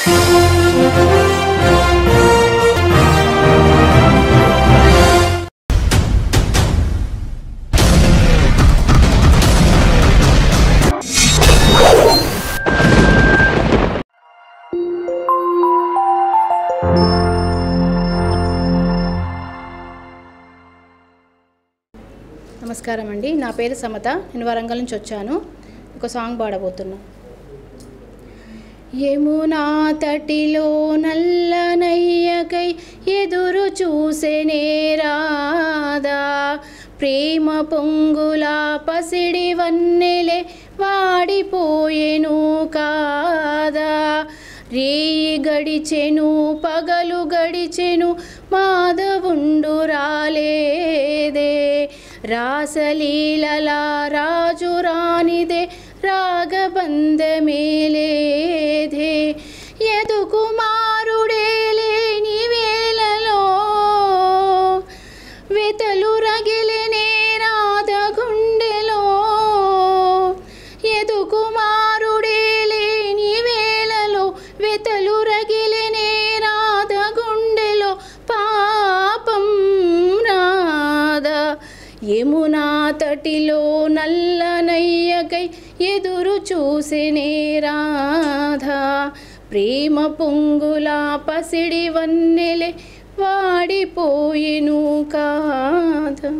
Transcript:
నమస్కారం అండి, నా పేరు సమత. నేను వరంగల్ నుంచి వచ్చాను. ఒక సాంగ్ పాడబోతున్నా. యమునా తటిలో నల్లనయ్యకై ఎదురు చూసెనే రాధా, ప్రేమ పొంగుల పసిడి వన్నెలే వాడిపోయెను కాదా. రేయి గడిచెను పగలు గడిచెను మాధవుండు రాలేదే, రాసలీలల రాజు రానిదే రాగబంధమేలేదే. యదుకుమారుడే లేని వేళలో వెతలు రగిలినే రాధ గుండెలో, యదుకుమారుడే లేని వేళలో వెతలు రగిలినే రాధ గుండెలో, పాపం రాధ. యమునా తటిలో నల్లనయ్యకై ఎదురు చూసెనే రాధా, ప్రేమ పొంగుల పసిడి వన్నెలే వాడిపోయెను కాదా.